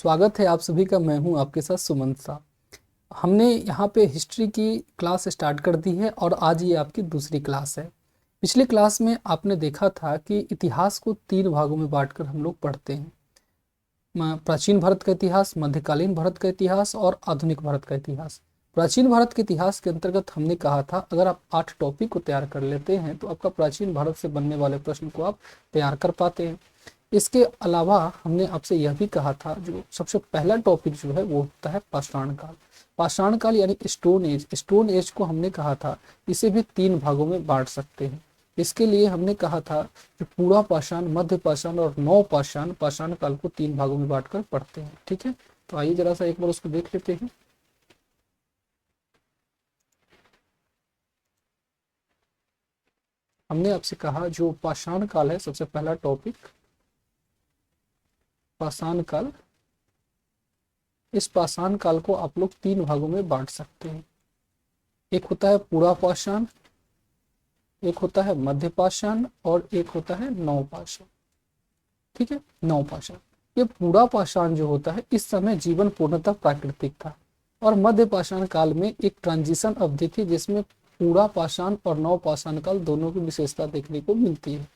स्वागत है आप सभी का। मैं हूं आपके साथ सुमंत साहब। हमने यहाँ पे हिस्ट्री की क्लास स्टार्ट कर दी है और आज ये आपकी दूसरी क्लास है। पिछली क्लास में आपने देखा था कि इतिहास को 3 भागों में बांटकर हम लोग पढ़ते हैं। प्राचीन भारत का इतिहास, मध्यकालीन भारत का इतिहास और आधुनिक भारत का इतिहास। प्राचीन भारत के इतिहास के अंतर्गत हमने कहा था अगर आप 8 टॉपिक को तैयार कर लेते हैं तो आपका प्राचीन भारत से बनने वाले प्रश्न को आप तैयार कर पाते हैं। इसके अलावा हमने आपसे यह भी कहा था जो सबसे पहला टॉपिक जो है वो होता है पाषाण काल। पाषाण काल यानी स्टोन एज। स्टोन एज को हमने कहा था इसे भी 3 भागों में बांट सकते हैं। इसके लिए हमने कहा था कि पूरा पाषाण, मध्य पाषाण और नव पाषाण, पाषाण काल को 3 भागों में बांटकर पढ़ते हैं। ठीक है, तो आइए जरा सा एक बार उसको देख लेते हैं। हमने आपसे कहा जो पाषाण काल है, सबसे पहला टॉपिक पाषाण काल। इस पाषाण काल को आप लोग 3 भागों में बांट सकते हैं। एक होता है पूरा पाषाण, एक होता है मध्य पाषाण और एक होता है नव पाषाण। ठीक है, नव पाषाण। ये पूरा पाषाण जो होता है इस समय जीवन पूर्णतः प्राकृतिक था और मध्य पाषाण काल में एक ट्रांजिशन अवधि थी जिसमें पूरा पाषाण और नव पाषाण काल दोनों की विशेषता देखने को मिलती है।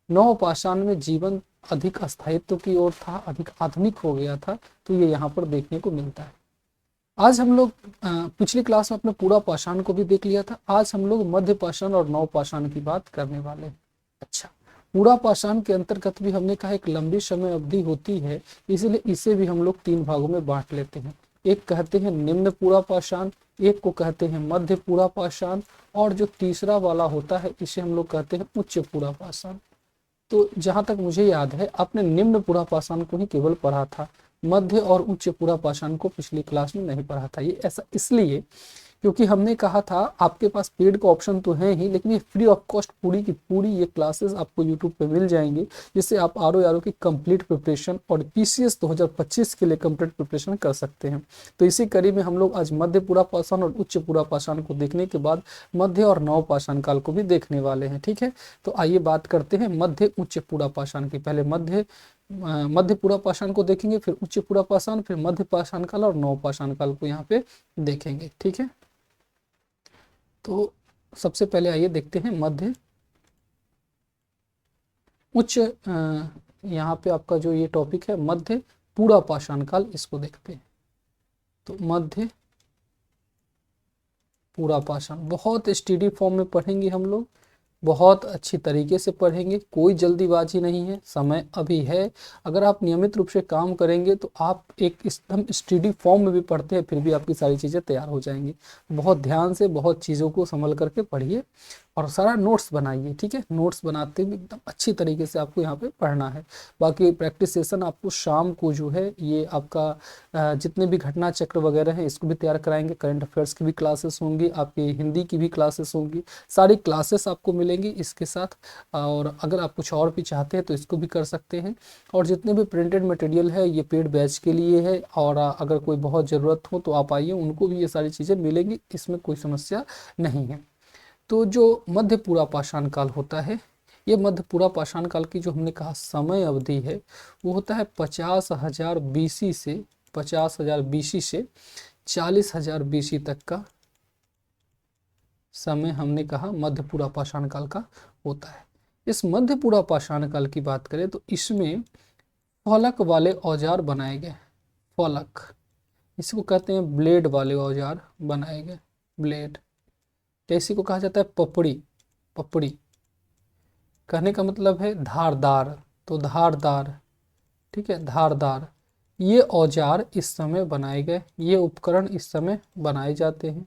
नव पाषाण में जीवन अधिक अस्थायित्व की ओर था, अधिक आधुनिक हो गया था, तो ये यहाँ पर देखने को मिलता है। आज हम लोग पिछली क्लास में अपने पूरा पाषाण को भी देख लिया था। आज हम लोग मध्य पाषाण और नव पाषाण की बात करने वाले हैं। अच्छा, पूरा पाषाण के अंतर्गत भी हमने कहा एक लंबी समय अवधि होती है, इसलिए इसे भी हम लोग 3 भागों में बांट लेते हैं। एक कहते हैं निम्न पूरा पाषाण, एक को कहते हैं मध्य पूरा पाषाण और जो तीसरा वाला होता है इसे हम लोग कहते हैं उच्च पूरा पाषाण। तो जहां तक मुझे याद है आपने निम्न पूरा पाषाण को ही केवल पढ़ा था, मध्य और उच्च पूरा पाषाण को पिछली क्लास में नहीं पढ़ा था। ये ऐसा इसलिए क्योंकि हमने कहा था आपके पास पेड का ऑप्शन तो है ही, लेकिन ये फ्री ऑफ कॉस्ट पूरी की पूरी ये क्लासेस आपको यूट्यूब पे मिल जाएंगी, जिससे आप आर की कंप्लीट प्रिपरेशन और पीसीएस 2025 के लिए कंप्लीट प्रिपरेशन कर सकते हैं। तो इसी कड़ी में हम लोग आज मध्य पूरा पाषाण और उच्च पूरा पाषाण को देखने के बाद मध्य और नव पाषाण काल को भी देखने वाले हैं। ठीक है, तो आइए बात करते हैं मध्य उच्च पूरा पाषाण की। पहले मध्य पूरा पाषाण को देखेंगे, फिर उच्च पूरा पाषाण, फिर मध्य पाषाण काल और नव पाषाण काल को यहाँ पे देखेंगे। ठीक है, तो सबसे पहले आइए देखते हैं मध्य उच्च यहाँ पे आपका जो ये टॉपिक है मध्य पूरा पाषाण काल, इसको देखते हैं। तो मध्य पूरा पाषाण बहुत स्टडी फॉर्म में पढ़ेंगे हम लोग, बहुत अच्छी तरीके से पढ़ेंगे, कोई जल्दीबाजी नहीं है, समय अभी है। अगर आप नियमित रूप से काम करेंगे तो आप एक एकदम स्टडी फॉर्म में भी पढ़ते हैं फिर भी आपकी सारी चीज़ें तैयार हो जाएंगी। बहुत ध्यान से बहुत चीज़ों को संभल करके पढ़िए और सारा नोट्स बनाइए। ठीक है, नोट्स बनाते हुए एकदम अच्छी तरीके से आपको यहाँ पे पढ़ना है। बाकी प्रैक्टिस सेशन आपको शाम को जो है ये आपका जितने भी घटना चक्र वगैरह है इसको भी तैयार कराएंगे। करंट अफेयर्स की भी क्लासेस होंगी, आपकी हिंदी की भी क्लासेस होंगी, सारी क्लासेस आपको मिलेंगी इसके साथ। और अगर आप कुछ और भी चाहते हैं तो इसको भी कर सकते हैं। और जितने भी प्रिंटेड मटेरियल है ये पेड बैच के लिए है, और अगर कोई बहुत ज़रूरत हो तो आप आइए, उनको भी ये सारी चीज़ें मिलेंगी, इसमें कोई समस्या नहीं है। तो जो मध्य पूरा पाषाण काल होता है, ये मध्य पूरा पाषाण काल की जो हमने कहा समय अवधि है वो होता है 50,000 बीसी से 50,000 बीसी से 40,000 बीसी तक का समय हमने कहा मध्य पूरा पाषाण काल का होता है। इस मध्य पूरा पाषाण काल की बात करें तो इसमें फलक वाले औजार बनाए गए। फलक, इसको कहते हैं ब्लेड वाले औजार बनाए गए। ब्लेड, इसी को कहा जाता है पपड़ी। पपड़ी कहने का मतलब है धारदार, तो धारदार। ठीक है, धारदार। ये औजार इस समय बनाए गए, ये उपकरण इस समय बनाए जाते हैं।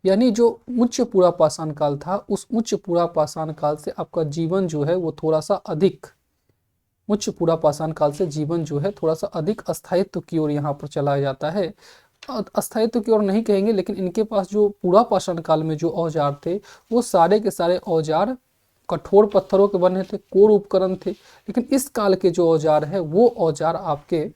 यानी जो उच्च पूरा पाषाण काल था उस उच्च पूरा पाषाण काल से आपका जीवन जो है वो थोड़ा सा अधिक, उच्च पूरा पाषाण काल से जीवन जो है थोड़ा सा अधिक अस्थायित्व की ओर यहाँ पर चला जाता है। अस्थायित्व की ओर नहीं कहेंगे, लेकिन इनके पास जो पूरा पाषाण काल में जो औजार थे वो सारे के सारे औजार कठोर पत्थरों के बने थे, कोर उपकरण थे। लेकिन इस काल के जो औजार है वो औजार आपके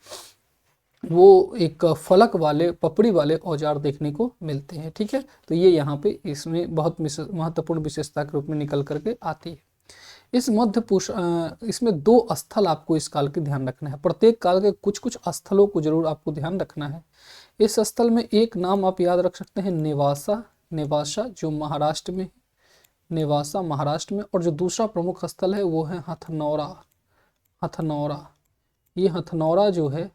वो एक फलक वाले, पपड़ी वाले औजार देखने को मिलते हैं। ठीक है, तो ये यहाँ पे इसमें बहुत महत्वपूर्ण विशेषता के रूप में निकल करके आती है। इसमें दो स्थल आपको इस काल के ध्यान रखना है। प्रत्येक काल के कुछ कुछ स्थलों को जरूर आपको ध्यान रखना है। इस स्थल में एक नाम आप याद रख सकते हैं, नेवासा। नेवासा जो महाराष्ट्र में, नेवासा महाराष्ट्र में। और जो दूसरा प्रमुख स्थल है वो है हथनौरा। हथनौरा, ये हथनौरा जो है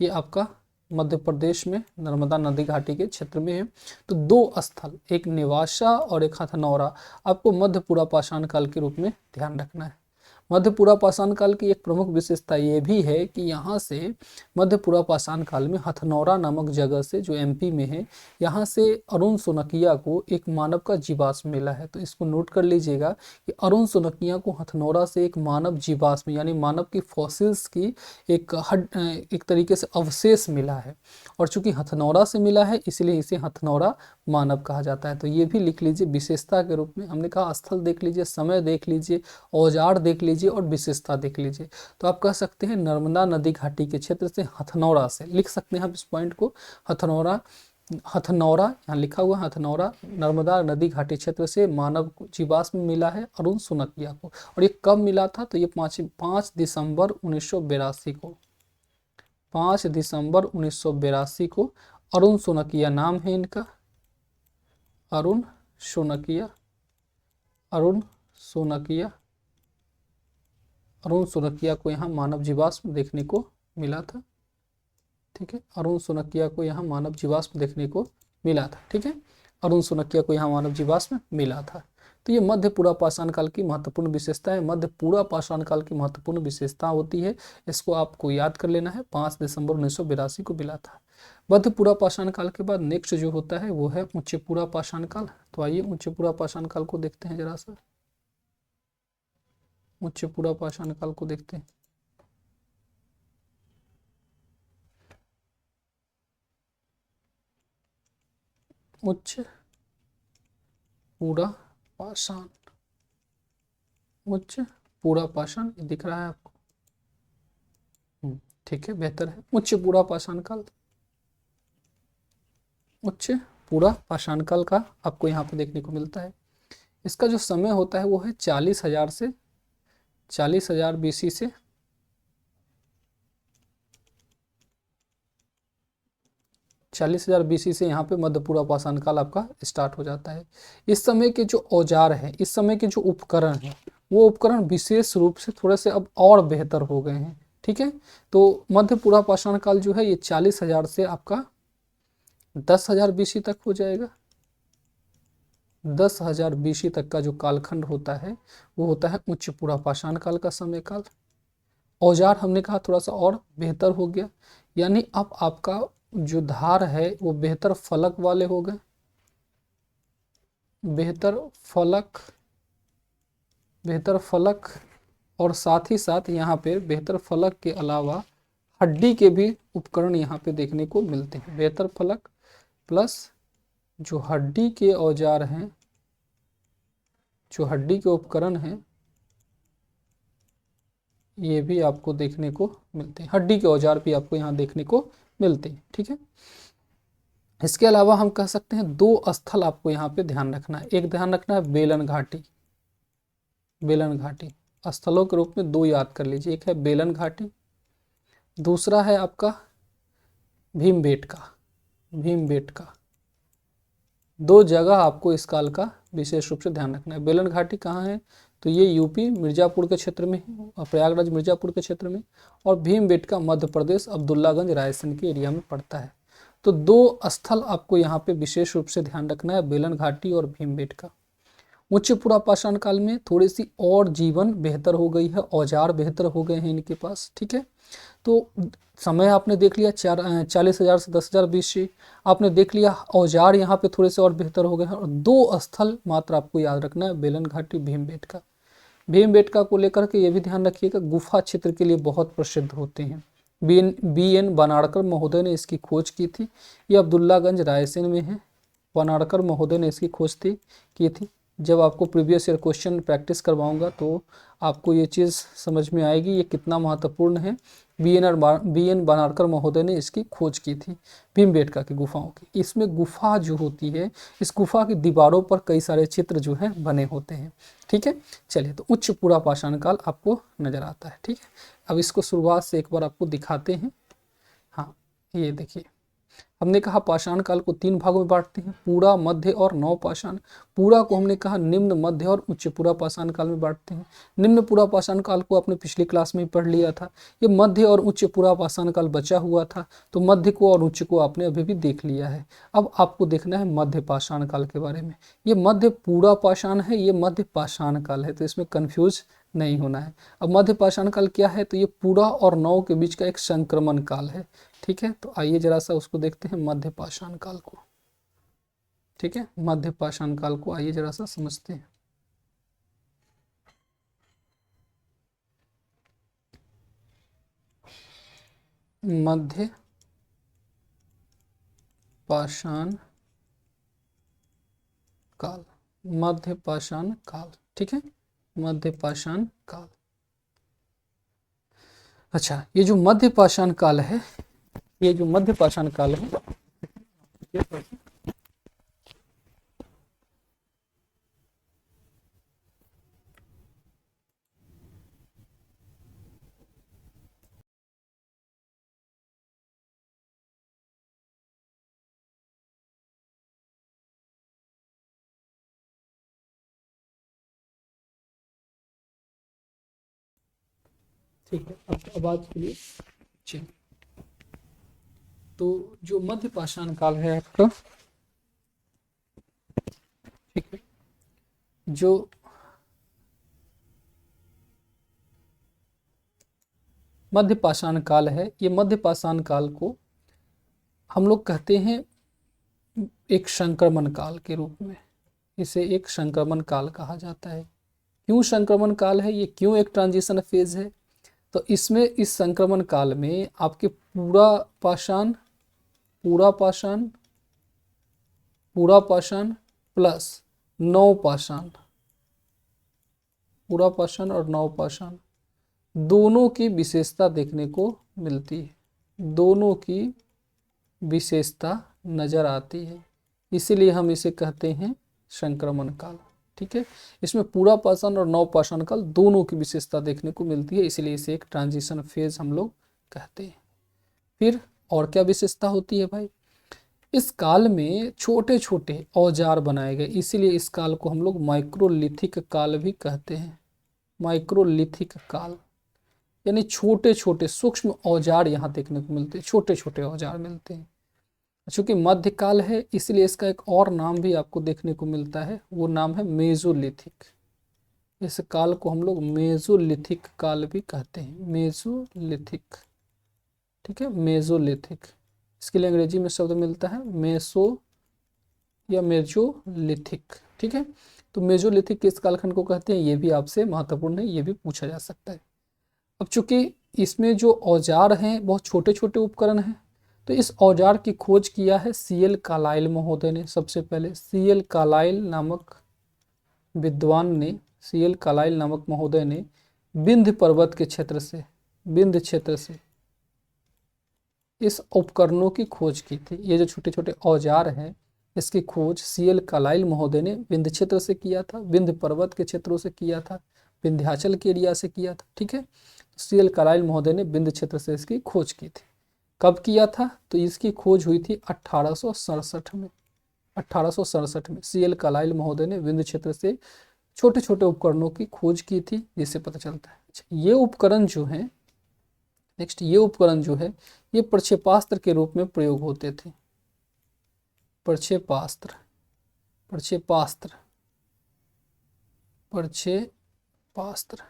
ये आपका मध्य प्रदेश में नर्मदा नदी घाटी के क्षेत्र में है। तो दो स्थल, एक नेवासा और एक हथनौरा, आपको मध्य पूरा पाषाण काल के रूप में ध्यान रखना है। मध्य पूरा पाषाण काल की एक प्रमुख विशेषता ये भी है कि यहाँ से मध्य पूरा पाषाण काल में हथनौरा नामक जगह से, जो एमपी में है, यहाँ से अरुण सोनकिया को एक मानव का जीवाश्म मिला है। तो इसको नोट कर लीजिएगा कि अरुण सोनकिया को हथनौरा से एक मानव जीवाश्म यानी मानव की फॉसिल्स की एक तरीके से अवशेष मिला है। और चूंकि हथनौरा से मिला है इसलिए इसे हथनौरा मानव कहा जाता है। तो ये भी लिख लीजिए विशेषता के रूप में। हमने कहा स्थल देख लीजिए, समय देख लीजिए, औजार देख लीजिए और विशेषता देख लीजिए। तो आप कह सकते हैं नर्मदा नदी घाटी के क्षेत्र से, हथनौरा से लिख सकते हैं आप इस पॉइंट को। हथनौरा, हथनौरा यहाँ लिखा हुआ है, हथनौरा नर्मदा नदी घाटी क्षेत्र से मानव जीवाश्म मिला है अरुण सोनकिया को। और ये कब मिला था? तो ये 5 दिसंबर 1982 को, 5 दिसंबर 1982 को अरुण सोनकिया नाम है इनका, अरुण सोनकिया। अरुण सोनकिया, अरुण सोनकिया को यहाँ मानव जीवाश्म देखने को मिला था। ठीक है, अरुण सोनकिया को यहाँ मानव जीवाश्म देखने को मिला था। ठीक है, अरुण सोनकिया को यहाँ मानव जीवाश्म मिला था। तो ये मध्य पूरा पाषाण काल की महत्वपूर्ण विशेषता है। मध्य पूरा पाषाण काल की महत्वपूर्ण विशेषता होती है, इसको आपको याद कर लेना है। 5 दिसंबर 1982 को मिला था। मध्य पूरा पाषाण काल के बाद नेक्स्ट जो होता है वो है उच्च पूरा पाषाण काल। तो आइए उच्च पूरा पाषाण काल को देखते हैं जरा सा। उच्च पूरा पाषाण काल को देखते हैं। उच्च पूरा पाषाण, उच्च पूरा पाषाण दिख रहा है आपको? ठीक है, बेहतर है। उच्च पूरा पाषाण काल, उच्च पूरा पाषाण काल का आपको यहाँ पे देखने को मिलता है। इसका जो समय होता है वो है 40,000 से 40,000 BC से 40,000 BC से यहाँ पे मध्य पूरा पाषाण काल आपका स्टार्ट हो जाता है। इस समय के जो औजार हैं, इस समय के जो उपकरण हैं, वो उपकरण विशेष रूप से थोड़े से अब और बेहतर हो गए हैं। ठीक है, तो मध्य पूरा पाषाण काल जो है ये 40,000 से आपका 10,000 BC तक हो जाएगा। 10,000 BC तक का जो कालखंड होता है वो होता है उच्च पूरा पाषाण काल का समय काल। औजार हमने कहा थोड़ा सा और बेहतर हो गया, यानी अब आपका जो धार है वो बेहतर फलक वाले हो गए। बेहतर फलक, बेहतर फलक, और साथ ही साथ यहाँ पे बेहतर फलक के अलावा हड्डी के भी उपकरण यहाँ पे देखने को मिलते हैं। बेहतर फलक प्लस जो हड्डी के औजार हैं, जो हड्डी के उपकरण हैं, ये भी आपको देखने को मिलते हैं। हड्डी के औजार भी आपको यहाँ देखने को मिलते हैं। ठीक है, इसके अलावा हम कह सकते हैं दो स्थल आपको यहाँ पे ध्यान रखना है। एक ध्यान रखना है बेलन घाटी। बेलन घाटी स्थलों के रूप में दो याद कर लीजिए, एक है बेलन घाटी, दूसरा है आपका भीमबेटका। भीमबेटका, दो जगह आपको इस काल का विशेष रूप से ध्यान रखना है। बेलन घाटी कहाँ है? तो ये यूपी मिर्जापुर के क्षेत्र में है, और प्रयागराज मिर्जापुर के क्षेत्र में। और भीमबेटका मध्य प्रदेश अब्दुल्लागंज रायसेन के एरिया में पड़ता है। तो दो स्थल आपको यहाँ पे विशेष रूप से ध्यान रखना है, बेलन घाटी और भीमबेटका। उच्च पूरा पाषाण काल में थोड़ी सी और जीवन बेहतर हो गई है, औजार बेहतर हो गए हैं इनके पास। ठीक है, तो समय आपने देख लिया 40,000 से 10,000 BC आपने देख लिया। औजार यहाँ पे थोड़े से और बेहतर हो गए हैं, और दो स्थल मात्र आपको याद रखना है, बेलन घाटी, भीमबेटका। भीमबेटका को लेकर के ये भी ध्यान रखिएगा, गुफा क्षेत्र के लिए बहुत प्रसिद्ध होते हैं। बी एन बनाड़कर महोदय ने इसकी खोज की थी। ये अब्दुल्लागंज रायसेन में है। बनाड़कर महोदय ने इसकी खोज की थी। जब आपको प्रीवियस ईयर क्वेश्चन प्रैक्टिस करवाऊंगा तो आपको ये चीज़ समझ में आएगी ये कितना महत्वपूर्ण है। बी एन बनारकर महोदय ने इसकी खोज की थी भीमबेटका की गुफाओं की। इसमें गुफा जो होती है, इस गुफा की दीवारों पर कई सारे चित्र जो हैं बने होते हैं। ठीक है, चलिए तो उच्च पूरा पाषाण काल आपको नजर आता है। ठीक है, अब इसको शुरुआत से एक बार आपको दिखाते हैं। हाँ, ये देखिए, हमने कहा पाषाण काल को 3 भागों में बांटते हैं, पूरा, मध्य और नवपाषाण। पूरा को हमने कहा निम्न, मध्य और उच्च पूरा पाषाण काल में बांटते हैं। निम्न पूरा पाषाण काल को आपने पिछली क्लास में ही पढ़ लिया था। ये मध्य और उच्च पूरा पाषाण काल बचा हुआ था, तो मध्य को और उच्च को आपने अभी भी देख लिया है। अब आपको देखना है मध्य पाषाण काल के बारे में। ये मध्य पूरा पाषाण है, ये मध्य पाषाण काल है, तो इसमें कंफ्यूज नहीं होना है। अब मध्य पाषाण काल क्या है, तो ये पूरा और नव के बीच का एक संक्रमण काल है। ठीक है, तो आइए जरा सा उसको देखते हैं मध्य पाषाण काल को। ठीक है, मध्य पाषाण काल को आइए जरा सा समझते हैं। मध्य पाषाण काल, मध्य पाषाण काल। ठीक है, मध्य पाषाण काल। अच्छा, ये जो मध्य पाषाण काल है, ये जो मध्य पाषाण काल है, ठीक है, अब आवाज के लिए चलिए। तो जो मध्य पाषाण काल है आपका, ठीक है, जो मध्य पाषाण काल है, ये मध्य पाषाण काल को हम लोग कहते हैं एक संक्रमण काल के रूप में। इसे एक संक्रमण काल कहा जाता है। क्यों संक्रमण काल है, ये क्यों एक ट्रांजिशन फेज है, तो इसमें इस संक्रमण काल में आपके पूरा पाषाण, पूरा पाषाण, पूरा पाषाण प्लस नव पाषाण, पूरा पाषाण और नव पाषाण दोनों की विशेषता देखने को मिलती है, दोनों की विशेषता नजर आती है, इसीलिए हम इसे कहते हैं संक्रमण काल। ठीक है, इसमें पूरा पाषाण और नव पाषाण काल दोनों की विशेषता देखने को मिलती है, इसलिए इसे एक ट्रांजिशन फेज हम लोग कहते हैं। फिर और क्या विशेषता होती है भाई, इस काल में छोटे छोटे औजार बनाए गए, इसीलिए इस काल को हम लोग माइक्रोलिथिक काल भी कहते हैं। माइक्रोलिथिक काल यानी छोटे छोटे सूक्ष्म औजार यहाँ देखने को मिलते हैं, छोटे छोटे औजार मिलते हैं। चूंकि मध्यकाल है इसलिए इसका एक और नाम भी आपको देखने को मिलता है, वो नाम है मेजोलिथिक। इस काल को हम लोग मेजोलिथिक काल भी कहते हैं, मेजोलिथिक। ठीक है, मेजोलिथिक, इसके लिए अंग्रेजी में शब्द मिलता है मेसो या मेजोलिथिक। ठीक है, तो मेजोलिथिक किस कालखंड को कहते हैं, ये भी आपसे महत्वपूर्ण है, ये भी पूछा जा सकता है। अब चूंकि इसमें जो औजार हैं बहुत छोटे छोटे उपकरण हैं, तो इस औजार की खोज किया है सीएल कार्लाइल महोदय ने। सबसे पहले सीएल कार्लाइल नामक विद्वान ने, सीएल कार्लाइल नामक महोदय ने विंध्य पर्वत के क्षेत्र से, विंध्य क्षेत्र से इस उपकरणों की खोज की थी। ये जो छोटे छोटे औजार हैं इसकी खोज सीएल कार्लाइल महोदय ने विंध्य क्षेत्र से किया था, विंध्य पर्वत के क्षेत्रों से किया था, विंध्याचल के एरिया से किया था। ठीक है, सीएल कार्लाइल महोदय ने विंध्य क्षेत्र से इसकी खोज की थी। कब किया था, तो इसकी खोज हुई थी 1867 में। 1867 में सीएल कार्लाइल महोदय ने विंध्य क्षेत्र से छोटे छोटे उपकरणों की खोज की थी, जिससे पता चलता है। अच्छा, ये उपकरण जो है, नेक्स्ट ये उपकरण जो है, ये प्रक्षेपास्त्र के रूप में प्रयोग होते थे। प्रक्षेपास्त्र, प्रक्षेपास्त्र, प्रक्षेपास्त्र।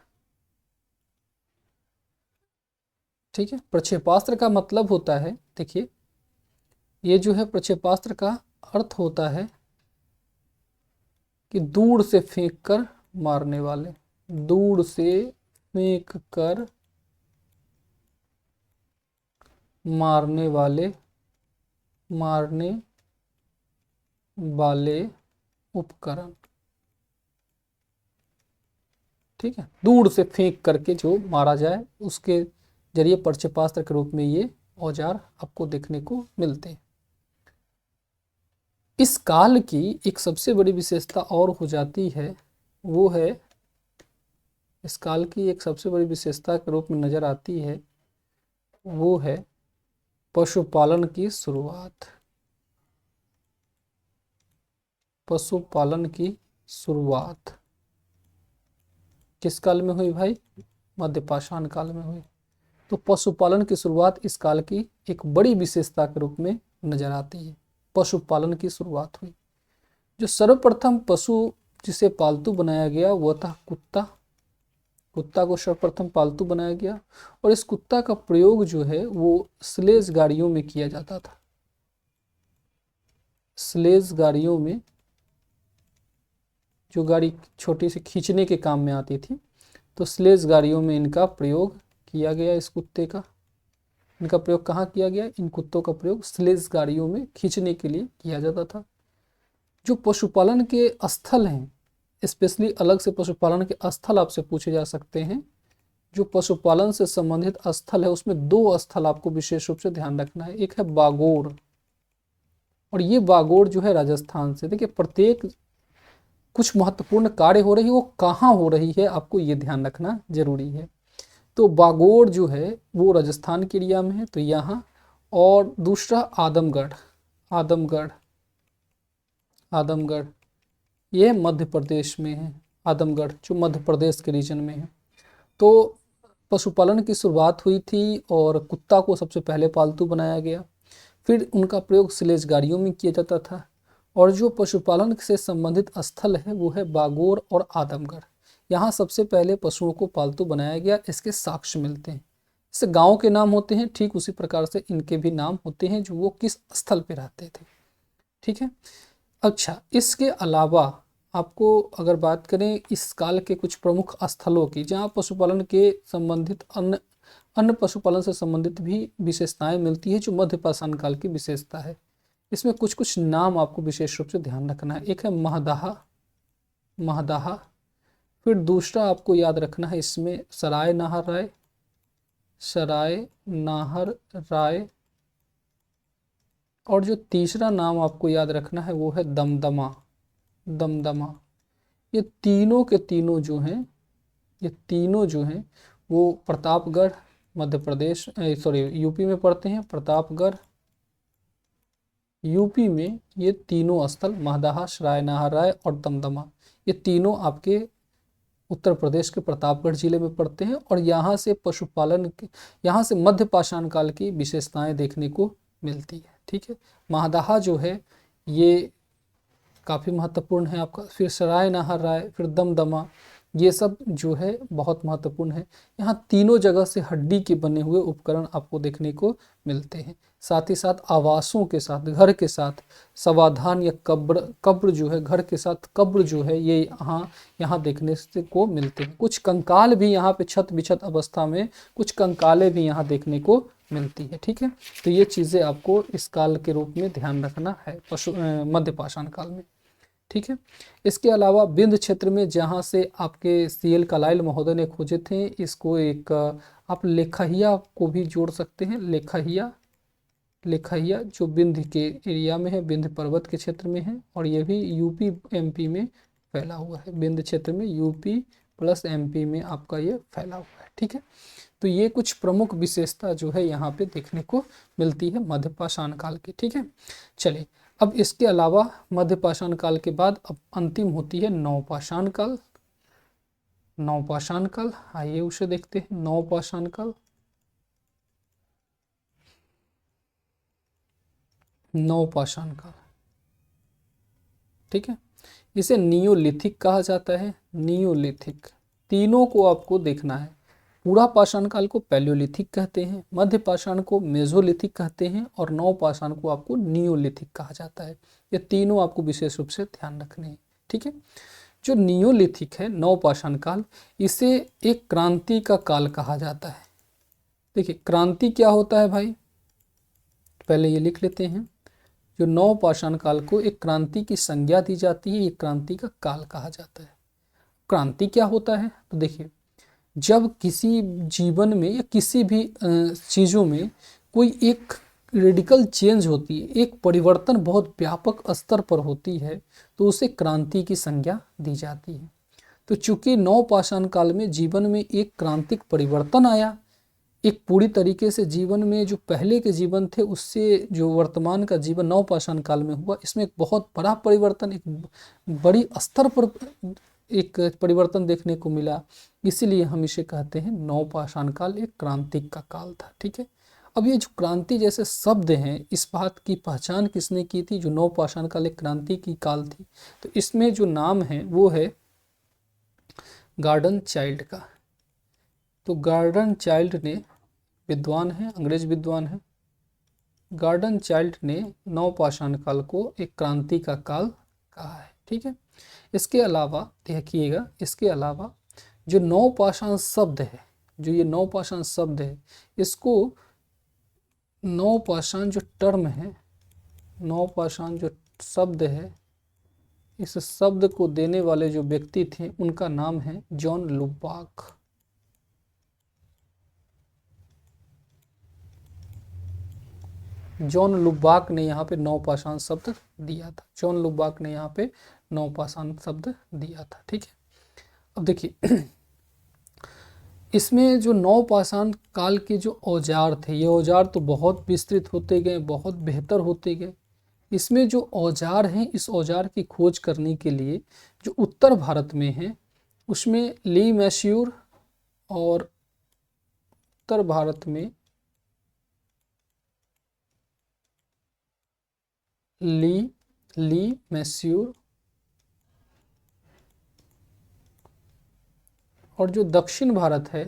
ठीक है, प्रक्षेपास्त्र का मतलब होता है, देखिए ये जो है प्रक्षेपास्त्र का अर्थ होता है कि दूर से फेंक कर मारने वाले, दूर से फेंक कर मारने वाले, मारने वाले उपकरण। ठीक है, दूर से फेंक करके जो मारा जाए उसके जरिए पर्चपास्त्र के रूप में ये औजार आपको देखने को मिलते हैं। इस काल की एक सबसे बड़ी विशेषता और हो जाती है, वो है, इस काल की एक सबसे बड़ी विशेषता के रूप में नजर आती है, वो है पशुपालन की शुरुआत। पशुपालन की शुरुआत किस काल में हुई भाई? मध्यपाषाण काल में हुई। तो पशुपालन की शुरुआत इस काल की एक बड़ी विशेषता के रूप में नजर आती है। पशुपालन की शुरुआत हुई। जो सर्वप्रथम पशु जिसे पालतू बनाया गया वह था कुत्ता। कुत्ता को सर्वप्रथम पालतू बनाया गया और इस कुत्ता का प्रयोग जो है वो स्लेज गाड़ियों में किया जाता था। स्लेज गाड़ियों में, जो गाड़ी छोटी सी खींचने के काम में आती थी, तो स्लेज गाड़ियों में इनका प्रयोग किया गया। इस कुत्ते का, इनका प्रयोग कहाँ किया गया? इन कुत्तों का प्रयोग स्लेज गाड़ियों में खींचने के लिए किया जाता था। जो पशुपालन के स्थल हैं, स्पेशली अलग से पशुपालन के स्थल आपसे पूछे जा सकते हैं। जो पशुपालन से संबंधित स्थल है उसमें दो स्थल आपको विशेष रूप से ध्यान रखना है। एक है बागोर, और ये बागोर जो है राजस्थान से। देखिए, प्रत्येक कुछ महत्वपूर्ण कार्य हो रही है, वो कहाँ हो रही है आपको ये ध्यान रखना जरूरी है। तो बागोर जो है वो राजस्थान के एरिया में है, तो यहाँ। और दूसरा आदमगढ़, आदमगढ़, आदमगढ़ ये मध्य प्रदेश में है। आदमगढ़ जो मध्य प्रदेश के रीजन में है। तो पशुपालन की शुरुआत हुई थी और कुत्ता को सबसे पहले पालतू बनाया गया। फिर उनका प्रयोग स्लेज गाड़ियों में किया जाता था। और जो पशुपालन से संबंधित स्थल है वो है बागोर और आदमगढ़। यहाँ सबसे पहले पशुओं को पालतू बनाया गया, इसके साक्ष्य मिलते हैं। जैसे गाँव के नाम होते हैं, ठीक उसी प्रकार से इनके भी नाम होते हैं, जो वो किस स्थल पे रहते थे। ठीक है। अच्छा, इसके अलावा आपको अगर बात करें इस काल के कुछ प्रमुख स्थलों की, जहाँ पशुपालन के संबंधित अन्य अन्य पशुपालन से संबंधित भी विशेषताएं मिलती है, जो मध्यपाषाण काल की विशेषता है। इसमें कुछ कुछ नाम आपको विशेष रूप से ध्यान रखना है। एक है महदाहा, महदाहा। फिर दूसरा आपको याद रखना है इसमें सराय नाहर राय, सराय नाहर राय। और जो तीसरा नाम आपको याद रखना है वो है दमदमा, दमदमा। ये तीनों के तीनों जो हैं, ये तीनों जो हैं वो प्रतापगढ़ मध्य प्रदेश, सॉरी यूपी में पड़ते हैं। प्रतापगढ़ यूपी में ये तीनों स्थल, महदाहा, सराय नाहर राय और दमदमा, ये तीनों आपके उत्तर प्रदेश के प्रतापगढ़ जिले में पड़ते हैं। और यहाँ से पशुपालन के, यहाँ से मध्यपाषाण काल की विशेषताएं देखने को मिलती है। ठीक है। महदाहा जो है ये काफ़ी महत्वपूर्ण है आपका। फिर सराय नाहर राय, फिर दमदमा, ये सब जो है बहुत महत्वपूर्ण है। यहाँ तीनों जगह से हड्डी के बने हुए उपकरण आपको देखने को मिलते हैं। साथ ही साथ आवासों के साथ, घर के साथ समाधान या कब्र, कब्र जो है, घर के साथ कब्र जो है, ये यहाँ देखने से को मिलते हैं। कुछ कंकाल भी यहाँ पे छत बिछत अवस्था में कुछ कंकालें भी यहाँ देखने को मिलती है। ठीक है। तो ये चीज़ें आपको इस काल के रूप में ध्यान रखना है मध्यपाषाण काल में। ठीक है। इसके अलावा विंध्य क्षेत्र में, जहाँ से आपके CL कालाइल महोदय ने खोजे थे, इसको एक आप लेखहिया को भी जोड़ सकते हैं। लेखहिया, लेखहिया जो विंध्य के एरिया में है, विंध्य पर्वत के क्षेत्र में है, और ये भी यूपी MP में फैला हुआ है। विंध्य क्षेत्र में यूपी प्लस MP में आपका ये फैला हुआ है। ठीक है। तो ये कुछ प्रमुख विशेषता जो है यहाँ पे देखने को मिलती है मध्यपाषाण काल की। ठीक है। चलिए, अब इसके अलावा मध्यपाषाण काल के बाद अब अंतिम होती है नवपाषाण काल। नवपाषाण काल, आइए उसे देखते हैं। नवपाषाण काल, नवपाषाण काल। ठीक है। इसे नियोलिथिक कहा जाता है, नियोलिथिक। तीनों को आपको देखना है। पूरा पाषाण काल को पैलियोलिथिक कहते हैं, मध्य पाषाण को मेसोलिथिक कहते हैं, और नवपाषाण को आपको नियोलिथिक कहा जाता है। ये तीनों आपको विशेष रूप से ध्यान रखने हैं। ठीक है। जो नियोलिथिक है, नवपाषाण काल, इसे एक क्रांति का काल कहा जाता है। देखिए, क्रांति क्या होता है भाई, पहले ये लिख लेते हैं। जो नवपाषाण काल को एक क्रांति की संज्ञा दी जाती है, ये क्रांति का काल कहा जाता है। क्रांति क्या होता है? तो देखिए, जब किसी जीवन में या किसी भी चीज़ों में कोई एक रेडिकल चेंज होती है, एक परिवर्तन बहुत व्यापक स्तर पर होती है, तो उसे क्रांति की संज्ञा दी जाती है। तो चूंकि नवपाषाण काल में जीवन में एक क्रांतिक परिवर्तन आया, एक पूरी तरीके से जीवन में जो पहले के जीवन थे उससे जो वर्तमान का जीवन नवपाषाण काल में हुआ, इसमें एक बहुत बड़ा परिवर्तन, एक बड़ी स्तर पर एक परिवर्तन देखने को मिला। इसीलिए हम इसे कहते हैं नवपाषाण काल एक क्रांतिक का काल था। ठीक है, अब ये जो क्रांति जैसे शब्द हैं, इस बात की पहचान किसने की थी जो नवपाषाण काल एक क्रांति की काल थी? तो इसमें जो नाम है वो है गॉर्डन चाइल्ड का। तो गॉर्डन चाइल्ड ने, विद्वान है, अंग्रेज विद्वान है, गॉर्डन चाइल्ड ने नवपाषाण काल को एक क्रांति का काल कहा है। ठीक है, इसके अलावा देखिएगा, इसके अलावा जो नवपाषाण शब्द है, जो ये नवपाषाण शब्द है, इसको नवपाषाण जो टर्म है, नवपाषाण जो शब्द है, इस शब्द को देने वाले जो व्यक्ति थे उनका नाम है जॉन लुबाक। जॉन लुबाक ने यहाँ पे नवपाषाण शब्द दिया था। जॉन लुबाक ने यहाँ पे नवपाषाण शब्द दिया था। ठीक है, अब देखिए इसमें जो नवपाषाण काल के जो औजार थे, ये औजार तो बहुत विस्तृत होते गए, बहुत बेहतर होते गए। इसमें जो औजार हैं, इस औजार की खोज करने के लिए जो उत्तर भारत में है उसमें ली मैस्यूर, और उत्तर भारत में ली मैस्यूर, और जो दक्षिण भारत है,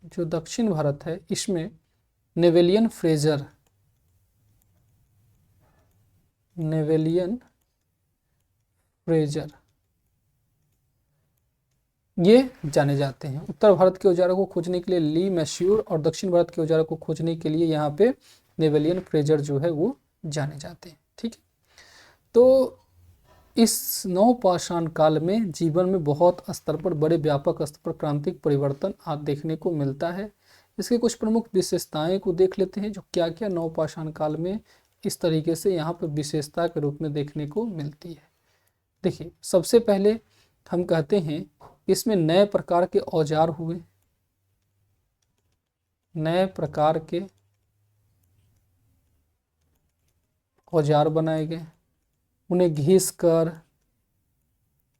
जो दक्षिण भारत है इसमें नेवेलियन फ्रेजर, नेवेलियन फ्रेजर ये जाने जाते हैं। उत्तर भारत के औजारों को खोजने के लिए ली मैस्यूर, और दक्षिण भारत के औजारों को खोजने के लिए यहाँ पे नेवेलियन फ्रेजर जो है वो जाने जाते हैं। ठीक है, तो इस नवपाषाण काल में जीवन में बहुत स्तर पर, बड़े व्यापक स्तर पर क्रांतिक परिवर्तन आप देखने को मिलता है। इसके कुछ प्रमुख विशेषताएं को देख लेते हैं, जो क्या क्या नवपाषाण काल में इस तरीके से यहाँ पर विशेषता के रूप में देखने को मिलती है। देखिए, सबसे पहले हम कहते हैं इसमें नए प्रकार के औजार हुए, नए प्रकार के औजार बनाए गए, उन्हें घिस कर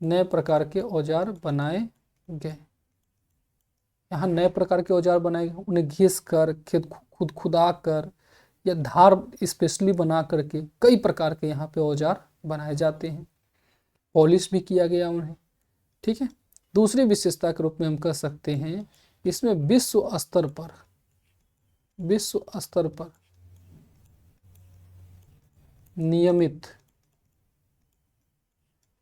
नए प्रकार के औजार बनाए गए। यहाँ नए प्रकार के औजार बनाए गए, उन्हें घिस कर, खुद खुदा कर, या धार स्पेशली बना करके कई प्रकार के यहाँ पे औजार बनाए जाते हैं। पॉलिश भी किया गया उन्हें। ठीक है, दूसरी विशेषता के रूप में हम कह सकते हैं इसमें विश्व स्तर पर, विश्व स्तर पर नियमित,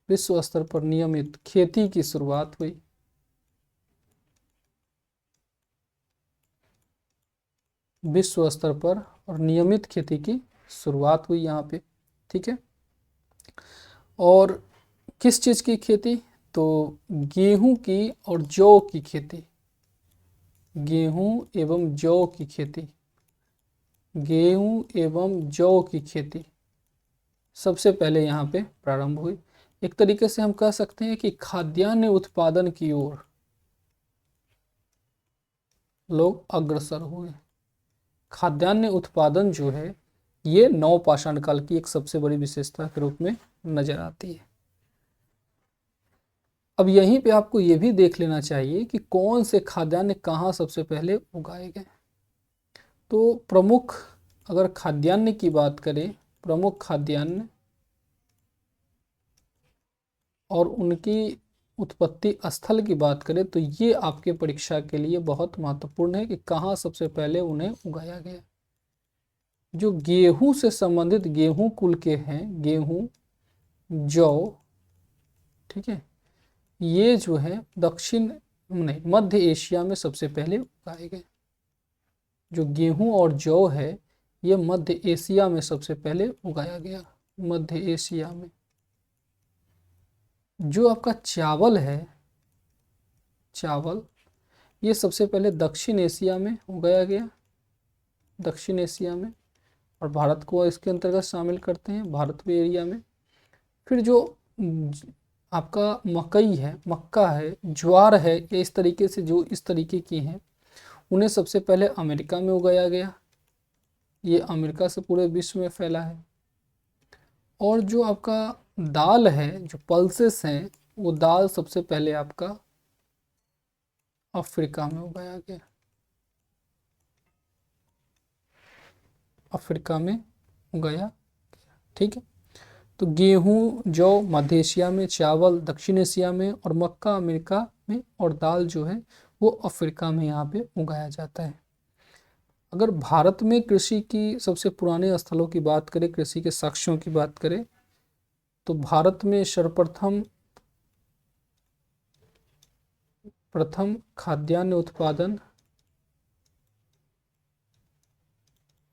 विश्व स्तर पर नियमित खेती की शुरुआत हुई। विश्व स्तर पर और नियमित खेती की शुरुआत हुई यहाँ पे। ठीक है, और किस चीज़ की खेती? तो गेहूं की और जौ की खेती, गेहूं एवं जौ की खेती, गेहूं एवं जौ की खेती सबसे पहले यहाँ पे प्रारंभ हुई। एक तरीके से हम कह सकते हैं कि खाद्यान्न उत्पादन की ओर लोग अग्रसर हुए। खाद्यान्न उत्पादन जो है ये नवपाषाण काल की एक सबसे बड़ी विशेषता के रूप में नजर आती है। अब यहीं पे आपको ये भी देख लेना चाहिए कि कौन से खाद्यान्न कहाँ सबसे पहले उगाए गए। तो प्रमुख, अगर खाद्यान्न की बात करें, प्रमुख खाद्यान्न और उनकी उत्पत्ति स्थल की बात करें, तो ये आपके परीक्षा के लिए बहुत महत्वपूर्ण है कि कहाँ सबसे पहले उन्हें उगाया गया। जो गेहूं से संबंधित गेहूं कुल के हैं, गेहूं, जौ, ठीक है, ये जो है दक्षिण नहीं, मध्य एशिया में सबसे पहले उगाए गए। जो गेहूं और जौ है ये मध्य एशिया में सबसे पहले उगाया गया। मध्य एशिया में। जो आपका चावल है, चावल, ये सबसे पहले दक्षिण एशिया में उगाया गया, दक्षिण एशिया में, और भारत को इसके अंतर्गत शामिल करते हैं, भारत में एरिया में। फिर जो आपका मकई है, मक्का है, ज्वार है, ये इस तरीके से जो इस तरीके की हैं, उन्हें सबसे पहले अमेरिका में उगाया गया, ये अमेरिका से पूरे विश्व में फैला है। और जो आपका दाल है, जो पल्सेस हैं, वो दाल सबसे पहले आपका अफ्रीका में उगाया गया, अफ्रीका में उगाया, ठीक है। तो गेहूं, जौ मध्य एशिया में, चावल दक्षिण एशिया में, और मक्का अमेरिका में, और दाल जो है वो अफ्रीका में यहाँ पे उगाया जाता है। अगर भारत में कृषि की सबसे पुराने स्थलों की बात करें, कृषि के साक्ष्यों की बात करें, तो भारत में सर्वप्रथम खाद्यान्न उत्पादन,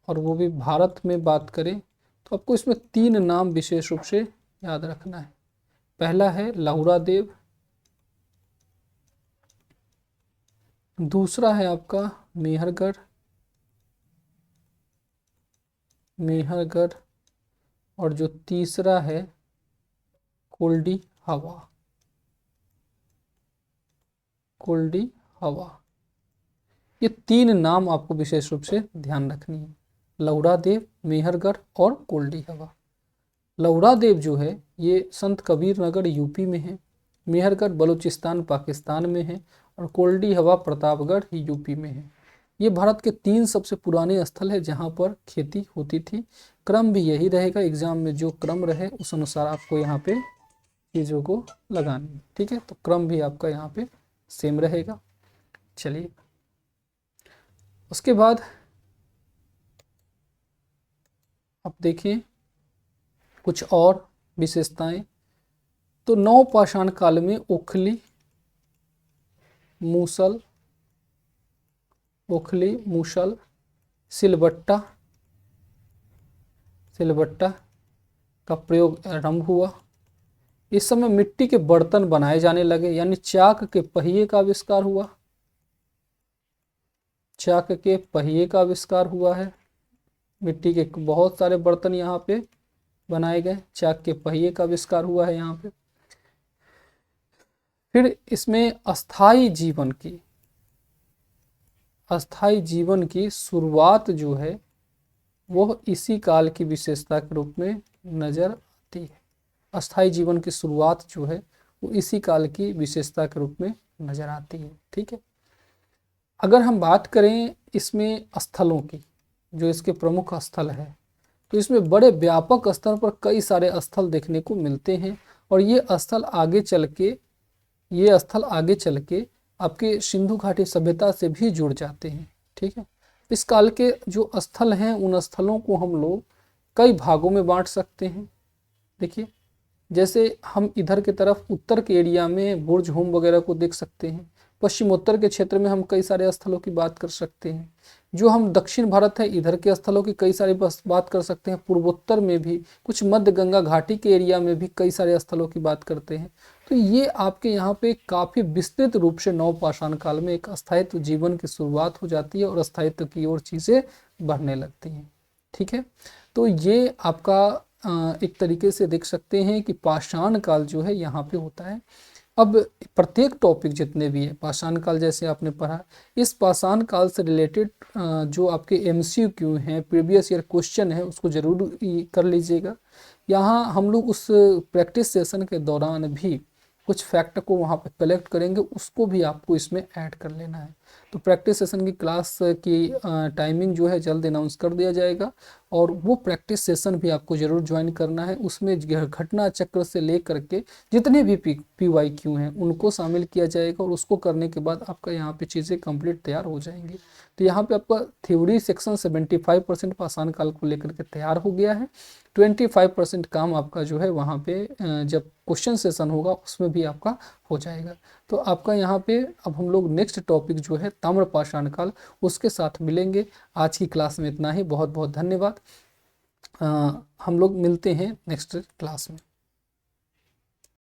और वो भी भारत में बात करें तो आपको इसमें 3 नाम विशेष रूप से याद रखना है। पहला है लहुरा देव, दूसरा है आपका मेहरगढ़, और जो तीसरा है कोल्डी हवा, कोल्डी हवा। ये 3 नाम आपको विशेष रूप से ध्यान रखनी है, लहुरा देव, मेहरगढ़ और कोल्डी हवा। लहुरा देव जो है ये संत कबीर नगर यूपी में है, मेहरगढ़ बलूचिस्तान पाकिस्तान में है, और कोल्डी हवा प्रतापगढ़ यूपी में है। ये भारत के 3 सबसे पुराने स्थल है जहाँ पर खेती होती थी। क्रम भी यही रहेगा, एग्जाम में जो क्रम रहे उस अनुसार आपको यहाँ पे चीज़ों को लगानी है, ठीक है। तो क्रम भी आपका यहाँ पे सेम रहेगा। चलिए उसके बाद आप देखिए कुछ और विशेषताएं। तो नवपाषाण काल में ओखली, मूसल, सिलबट्टा का प्रयोग आरंभ हुआ। इस समय मिट्टी के बर्तन बनाए जाने लगे, यानी चाक के पहिए का आविष्कार हुआ, चाक के पहिए का आविष्कार हुआ है। मिट्टी के बहुत सारे बर्तन यहाँ पे बनाए गए, चाक के पहिए का आविष्कार हुआ है यहाँ पे। फिर इसमें अस्थाई जीवन की शुरुआत जो है वो इसी काल की विशेषता के रूप में नजर आती है। अस्थाई जीवन की शुरुआत जो है वो इसी काल की विशेषता के रूप में नजर आती है, ठीक है। अगर हम बात करें इसमें स्थलों की, जो इसके प्रमुख स्थल है, तो इसमें बड़े व्यापक स्तर पर कई सारे स्थल देखने को मिलते हैं, और ये स्थल आगे चल के आपके सिंधु घाटी सभ्यता से भी जुड़ जाते हैं, ठीक है। इस काल के जो स्थल हैं उन स्थलों को हम लोग कई भागों में बांट सकते हैं। देखिए जैसे हम इधर के तरफ उत्तर के एरिया में बुर्ज होम वगैरह को देख सकते हैं, पश्चिमोत्तर के क्षेत्र में हम कई सारे स्थलों की बात कर सकते हैं। जो हम दक्षिण भारत है इधर के स्थलों की कई सारी बात कर सकते हैं, पूर्वोत्तर में भी कुछ मध्य गंगा घाटी के एरिया में भी कई सारे स्थलों की बात करते हैं। तो ये आपके यहाँ पे काफ़ी विस्तृत रूप से नवपाषाण काल में एक अस्थायित्व जीवन की शुरुआत हो जाती है और अस्थायित्व की ओर चीज़ें बढ़ने लगती हैं, ठीक है। तो ये आपका एक तरीके से देख सकते हैं कि पाषाण काल जो है यहाँ पे होता है। अब प्रत्येक टॉपिक जितने भी है पाषाण काल जैसे आपने पढ़ा, इस पाषाण काल से रिलेटेड जो आपके MCQ हैं, प्रीवियस ईयर क्वेश्चन है, उसको जरूर कर लीजिएगा। यहाँ हम लोग उस प्रैक्टिस सेशन के दौरान भी कुछ फैक्ट को वहाँ पे कलेक्ट करेंगे, उसको भी आपको इसमें ऐड कर लेना है। तो प्रैक्टिस सेशन की क्लास की टाइमिंग जो है जल्द अनाउंस कर दिया जाएगा, और वो प्रैक्टिस सेशन भी आपको ज़रूर ज्वाइन करना है। उसमें घटना चक्र से लेकर के जितने भी PYQ हैं उनको शामिल किया जाएगा, और उसको करने के बाद आपका यहाँ पे चीज़ें कंप्लीट तैयार हो जाएंगी। तो यहाँ पे आपका थ्योरी सेक्शन 75% पाषाण काल को लेकर के तैयार हो गया है। 25% काम आपका जो है वहाँ पे जब क्वेश्चन सेशन होगा उसमें भी आपका हो जाएगा। तो आपका यहाँ पे अब हम लोग नेक्स्ट टॉपिक जो है ताम्रपाषाण काल उसके साथ मिलेंगे। आज की क्लास में इतना ही, बहुत बहुत धन्यवाद। हम लोग मिलते हैं नेक्स्ट क्लास में।